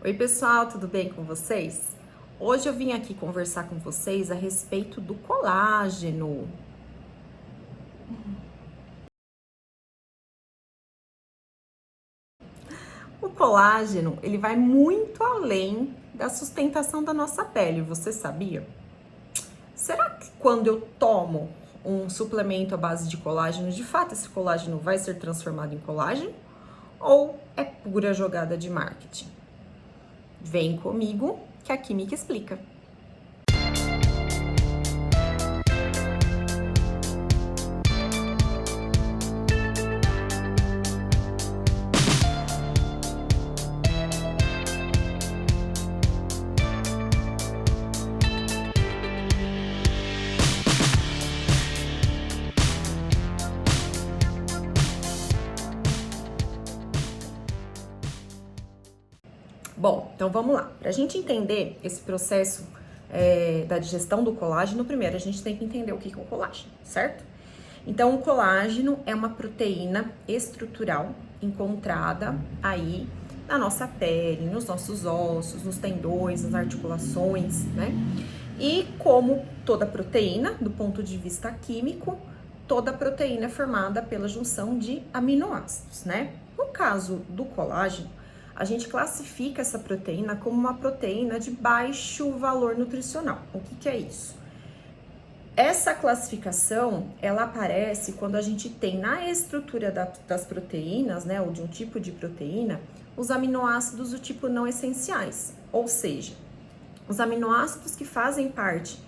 Oi pessoal, tudo bem com vocês? Hoje eu vim aqui conversar com vocês a respeito do colágeno. O colágeno, ele vai muito além da sustentação da nossa pele, você sabia? Será que quando eu tomo um suplemento à base de colágeno, de fato esse colágeno vai ser transformado em colágeno? Ou é pura jogada de marketing? Vem comigo que a Química explica. Bom, então vamos lá. Para a gente entender esse processo da digestão do colágeno, primeiro a gente tem que entender o que é o colágeno, certo? Então, o colágeno é uma proteína estrutural encontrada aí na nossa pele, nos nossos ossos, nos tendões, nas articulações, né? E como toda proteína, do ponto de vista químico, toda proteína é formada pela junção de aminoácidos, né? No caso do colágeno, a gente classifica essa proteína como uma proteína de baixo valor nutricional. O que é isso? Essa classificação, ela aparece quando a gente tem na estrutura das proteínas, né, ou de um tipo de proteína, os aminoácidos do tipo não essenciais. Ou seja, os aminoácidos que fazem parte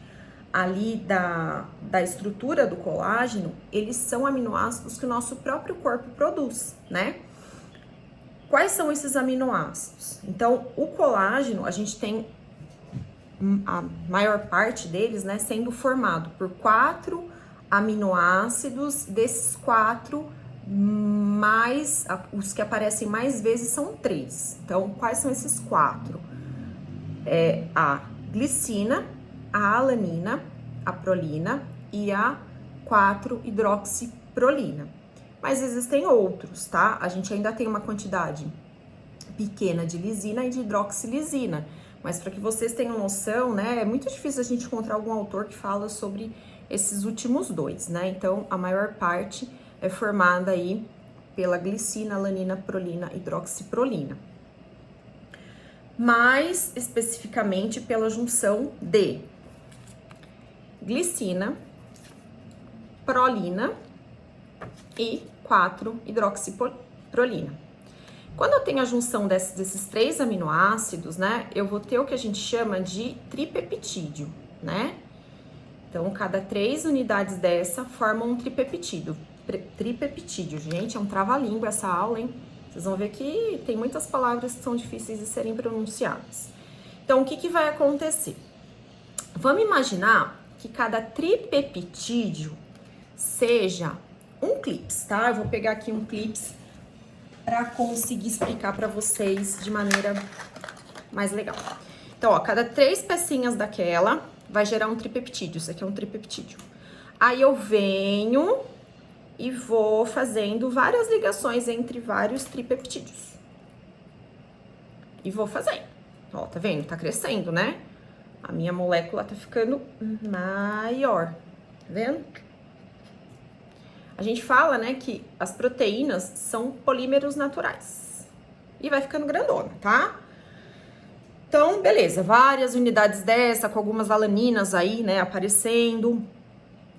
ali da estrutura do colágeno, eles são aminoácidos que o nosso próprio corpo produz, né? Quais são esses aminoácidos? Então, o colágeno, a gente tem a maior parte deles, né, sendo formado por 4 aminoácidos. Desses 4, os que aparecem mais vezes são 3. Então, quais são esses 4? É a glicina, a alanina, a prolina e a 4-hidroxiprolina. Mas existem outros, tá? A gente ainda tem uma quantidade pequena de lisina e de hidroxilisina. Mas para que vocês tenham noção, né, é muito difícil a gente encontrar algum autor que fala sobre esses últimos 2, né? Então, a maior parte é formada aí pela glicina, alanina, prolina, hidroxiprolina. Mais especificamente pela junção de glicina, prolina e 4-hidroxiprolina. Quando eu tenho a junção desses 3 aminoácidos, né, eu vou ter o que a gente chama de tripeptídeo, né? Então, cada 3 unidades dessa formam um tripeptídeo. Tripeptídeo, gente, é um trava-língua essa aula, hein? Vocês vão ver que tem muitas palavras que são difíceis de serem pronunciadas. Então, o que vai acontecer? Vamos imaginar que cada tripeptídeo seja um clips, tá? Eu vou pegar aqui um clips para conseguir explicar para vocês de maneira mais legal. Então, ó, cada 3 pecinhas daquela vai gerar um tripeptídeo. Isso aqui é um tripeptídeo. Aí eu venho e vou fazendo várias ligações entre vários tripeptídeos. E vou fazendo. Ó, tá vendo? Tá crescendo, né? A minha molécula tá ficando maior. Tá vendo? A gente fala, né, que as proteínas são polímeros naturais. E vai ficando grandona, tá? Então, beleza, várias unidades dessa, com algumas alaninas aí, né, aparecendo.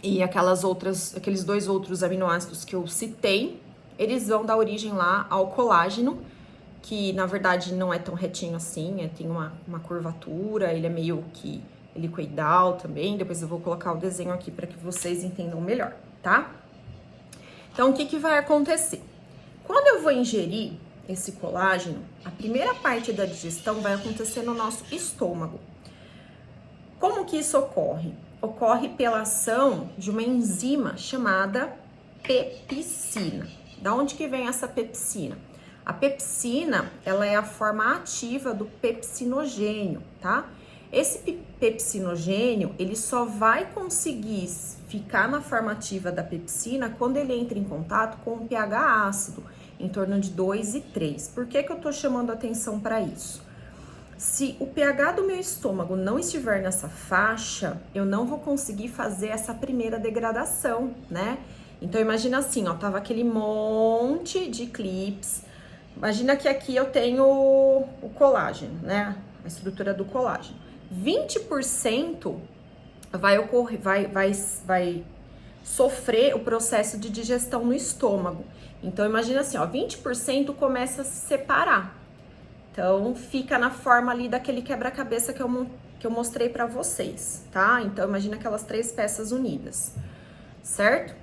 E aqueles 2 outros aminoácidos que eu citei, eles vão dar origem lá ao colágeno, que na verdade não é tão retinho assim, tem uma curvatura, ele é meio que helicoidal também. Depois eu vou colocar o desenho aqui para que vocês entendam melhor, tá? Então, o que vai acontecer? Quando eu vou ingerir esse colágeno, a primeira parte da digestão vai acontecer no nosso estômago. Como que isso ocorre? Ocorre pela ação de uma enzima chamada pepsina. Da onde que vem essa pepsina? A pepsina, ela é a forma ativa do pepsinogênio, tá? Esse pepsinogênio, ele só vai conseguir ficar na forma ativa da pepsina quando ele entra em contato com um pH ácido, em torno de 2 e 3. Por que eu tô chamando atenção para isso? Se o pH do meu estômago não estiver nessa faixa, eu não vou conseguir fazer essa primeira degradação, né? Então, imagina assim, ó, tava aquele monte de clips. Imagina que aqui eu tenho o colágeno, né? A estrutura do colágeno. 20% vai sofrer o processo de digestão no estômago. Então, imagina assim, ó, 20% começa a se separar. Então, fica na forma ali daquele quebra-cabeça que eu mostrei pra vocês, tá? Então, imagina aquelas 3 peças unidas, certo?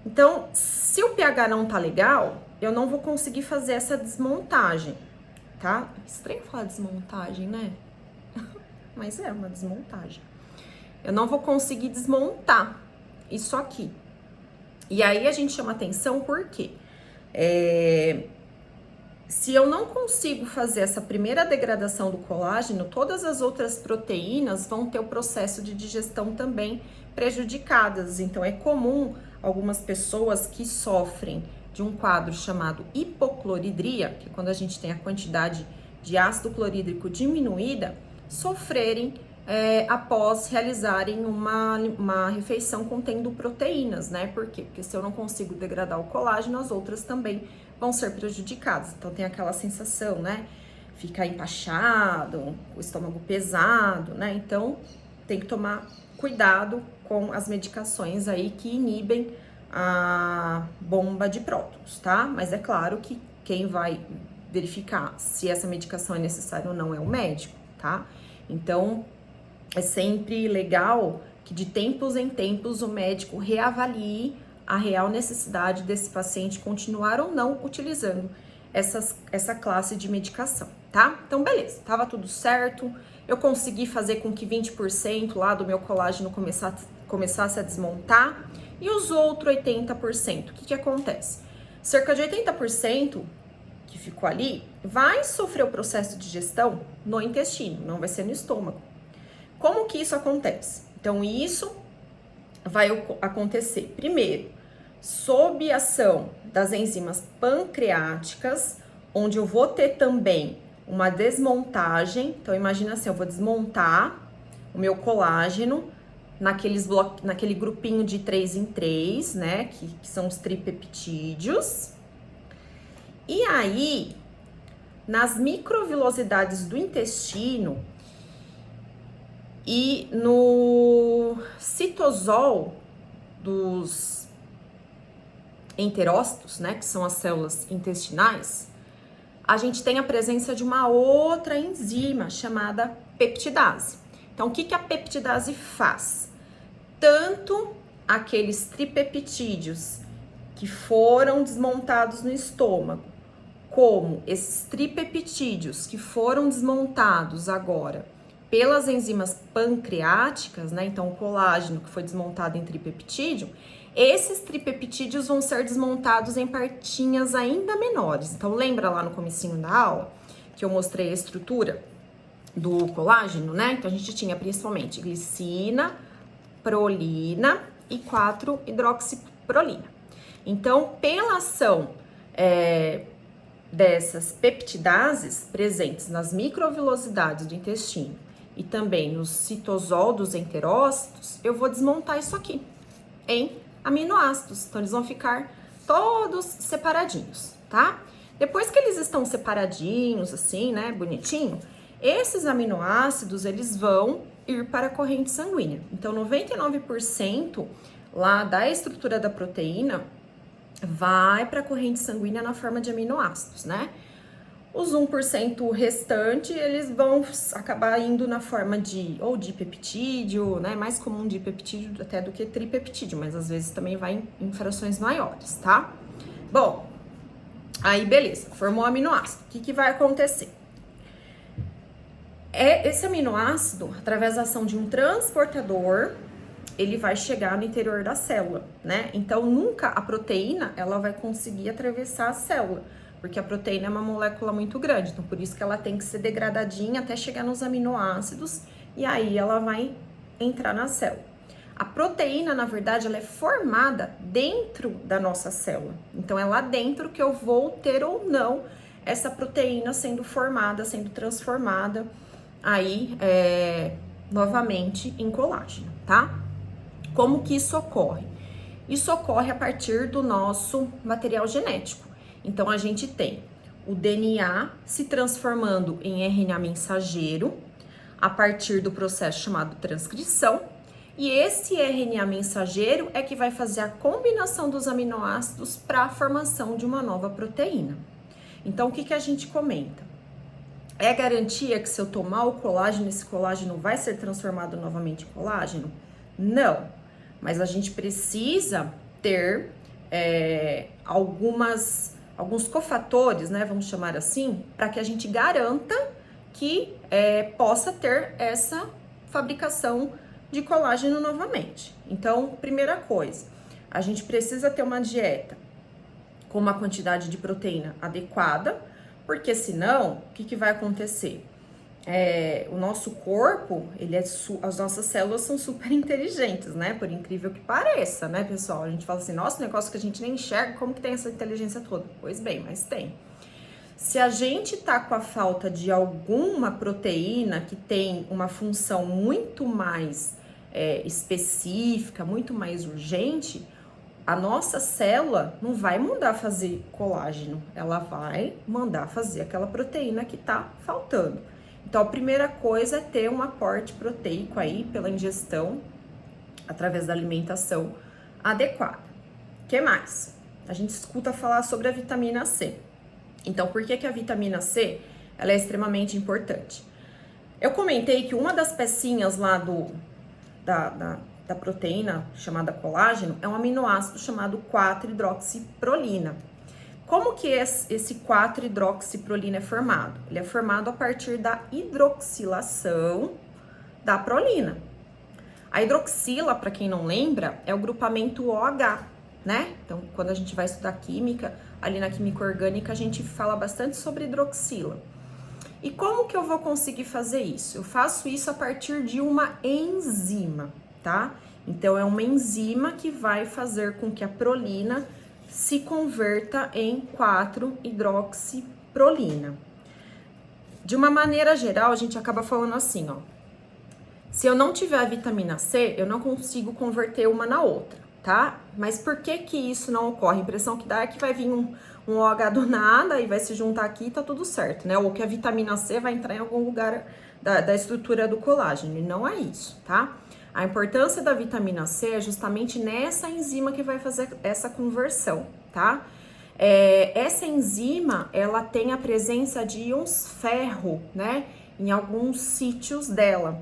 Então, se o pH não tá legal, eu não vou conseguir fazer essa desmontagem, tá? Estranho falar desmontagem, né? Mas é uma desmontagem. Eu não vou conseguir desmontar isso aqui. E aí a gente chama atenção porque se eu não consigo fazer essa primeira degradação do colágeno, todas as outras proteínas vão ter o processo de digestão também prejudicadas. Então é comum algumas pessoas que sofrem de um quadro chamado hipocloridria, que é quando a gente tem a quantidade de ácido clorídrico diminuída, sofrerem após realizarem uma refeição contendo proteínas, né? Por quê? Porque se eu não consigo degradar o colágeno, as outras também vão ser prejudicadas. Então tem aquela sensação, né? Fica empachado, o estômago pesado, né? Então tem que tomar cuidado com as medicações aí que inibem a bomba de prótons, tá? Mas é claro que quem vai verificar se essa medicação é necessária ou não é o médico, tá? Então é sempre legal que de tempos em tempos o médico reavalie a real necessidade desse paciente continuar ou não utilizando essa classe de medicação, tá? Então, beleza, tava tudo certo, eu consegui fazer com que 20% lá do meu colágeno começasse a desmontar, e os outros 80%, o que acontece? Cerca de 80% que ficou ali vai sofrer o processo de digestão no intestino, não vai ser no estômago. Como que isso acontece? Então, isso vai acontecer, primeiro, sob ação das enzimas pancreáticas, onde eu vou ter também uma desmontagem. Então, imagina assim, eu vou desmontar o meu colágeno naquele grupinho de 3 em 3, né, que são os tripeptídeos. E aí, nas microvilosidades do intestino e no citosol dos enterócitos, né, que são as células intestinais, a gente tem a presença de uma outra enzima chamada peptidase. Então, o que a peptidase faz? Tanto aqueles tripeptídeos que foram desmontados no estômago, como esses tripeptídeos que foram desmontados agora pelas enzimas pancreáticas, né? Então, o colágeno que foi desmontado em tripeptídeo, esses tripeptídeos vão ser desmontados em partinhas ainda menores. Então, lembra lá no comecinho da aula que eu mostrei a estrutura do colágeno, né? Então, a gente tinha principalmente glicina, prolina e 4-hidroxiprolina. Então, pela ação dessas peptidases presentes nas microvilosidades do intestino e também no citosol dos enterócitos, eu vou desmontar isso aqui em aminoácidos. Então, eles vão ficar todos separadinhos, tá? Depois que eles estão separadinhos, assim, né, bonitinho, esses aminoácidos, eles vão ir para a corrente sanguínea. Então, 99% lá da estrutura da proteína vai para a corrente sanguínea na forma de aminoácidos, né? Os 1% restante, eles vão acabar indo na forma de dipeptídeo, né? Mais comum dipeptídeo até do que tripeptídeo, mas às vezes também vai em frações maiores, tá? Bom, aí beleza, formou aminoácido. O que vai acontecer? Esse aminoácido, através da ação de um transportador, ele vai chegar no interior da célula, né? Então, nunca a proteína, ela vai conseguir atravessar a célula, porque a proteína é uma molécula muito grande, então por isso que ela tem que ser degradadinha até chegar nos aminoácidos, e aí ela vai entrar na célula. A proteína, na verdade, ela é formada dentro da nossa célula, então é lá dentro que eu vou ter ou não essa proteína sendo formada, sendo transformada aí novamente em colágeno, tá? Como que isso ocorre? Isso ocorre a partir do nosso material genético. Então, a gente tem o DNA se transformando em RNA mensageiro a partir do processo chamado transcrição, e esse RNA mensageiro é que vai fazer a combinação dos aminoácidos para a formação de uma nova proteína. Então, o que a gente comenta? É garantia que se eu tomar o colágeno, esse colágeno vai ser transformado novamente em colágeno? Não, mas a gente precisa ter alguns cofatores, né, vamos chamar assim, para que a gente garanta que possa ter essa fabricação de colágeno novamente. Então, primeira coisa, a gente precisa ter uma dieta com uma quantidade de proteína adequada, porque senão, o que vai acontecer? O nosso corpo, as nossas células são super inteligentes, né? Por incrível que pareça, né, pessoal? A gente fala assim, nossa, negócio que a gente nem enxerga, como que tem essa inteligência toda? Pois bem, mas tem. Se a gente tá com a falta de alguma proteína que tem uma função muito mais específica, muito mais urgente, a nossa célula não vai mandar fazer colágeno, ela vai mandar fazer aquela proteína que tá faltando. Então, a primeira coisa é ter um aporte proteico aí pela ingestão, através da alimentação adequada. O que mais? A gente escuta falar sobre a vitamina C. Então, por que a vitamina C ela é extremamente importante? Eu comentei que uma das pecinhas lá da proteína chamada colágeno é um aminoácido chamado 4-hidroxiprolina. Como que esse 4-hidroxiprolina é formado? Ele é formado a partir da hidroxilação da prolina. A hidroxila, para quem não lembra, é o grupamento OH, né? Então, quando a gente vai estudar química, ali na química orgânica, a gente fala bastante sobre hidroxila. E como que eu vou conseguir fazer isso? Eu faço isso a partir de uma enzima, tá? Então, é uma enzima que vai fazer com que a prolina se converta em 4-hidroxiprolina. De uma maneira geral, a gente acaba falando assim, ó. Se eu não tiver a vitamina C, eu não consigo converter uma na outra, tá? Mas por que que isso não ocorre? A impressão que dá é que vai vir um OH do nada e vai se juntar aqui e tá tudo certo, né? Ou que a vitamina C vai entrar em algum lugar da estrutura do colágeno, e não é isso, tá? A importância da vitamina C é justamente nessa enzima que vai fazer essa conversão, tá? Essa enzima, ela tem a presença de íons ferro, né? Em alguns sítios dela.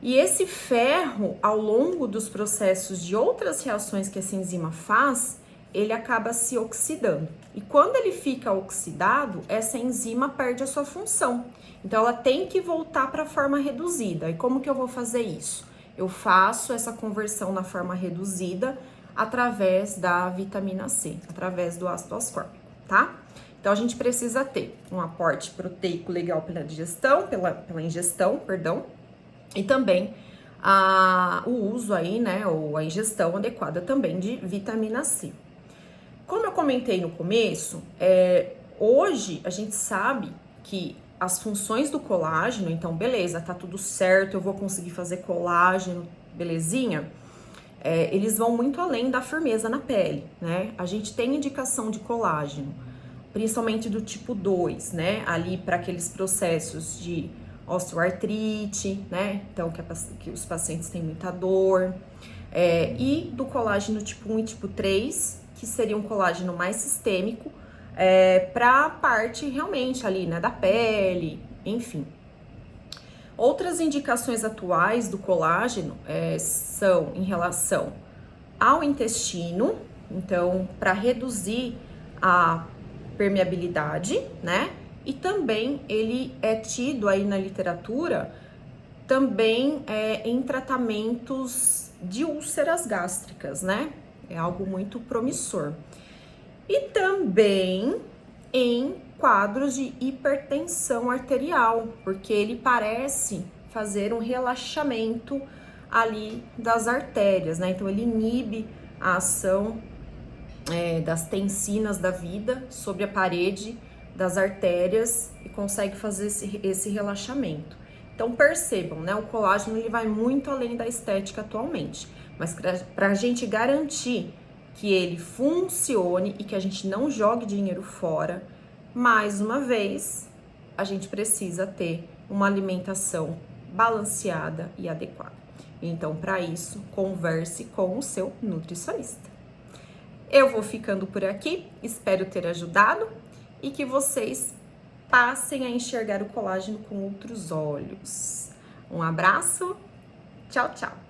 E esse ferro, ao longo dos processos de outras reações que essa enzima faz, ele acaba se oxidando. E quando ele fica oxidado, essa enzima perde a sua função. Então, ela tem que voltar para a forma reduzida. E como que eu vou fazer isso? Eu faço essa conversão na forma reduzida através da vitamina C, através do ácido ascórbico, tá? Então, a gente precisa ter um aporte proteico legal pela digestão, pela ingestão, perdão, e também o uso aí, né, ou a ingestão adequada também de vitamina C. Como eu comentei no começo, hoje a gente sabe que as funções do colágeno, então beleza, tá tudo certo, eu vou conseguir fazer colágeno, belezinha? Eles vão muito além da firmeza na pele, né? A gente tem indicação de colágeno, principalmente do tipo 2, né? Ali para aqueles processos de osteoartrite, né? Então, que os pacientes têm muita dor. E do colágeno tipo 1 e tipo 3, que seria um colágeno mais sistêmico, para a parte realmente ali, né, da pele, enfim. Outras indicações atuais do colágeno são em relação ao intestino, então, para reduzir a permeabilidade, né? E também ele é tido aí na literatura também em tratamentos de úlceras gástricas, né? É algo muito promissor. E também em quadros de hipertensão arterial, porque ele parece fazer um relaxamento ali das artérias, né? Então, ele inibe a ação das tensinas da vida sobre a parede das artérias e consegue fazer esse relaxamento. Então percebam, né? O colágeno ele vai muito além da estética atualmente, mas para a gente garantir que ele funcione e que a gente não jogue dinheiro fora, mais uma vez, a gente precisa ter uma alimentação balanceada e adequada. Então, para isso, converse com o seu nutricionista. Eu vou ficando por aqui, espero ter ajudado e que vocês passem a enxergar o colágeno com outros olhos. Um abraço, tchau, tchau!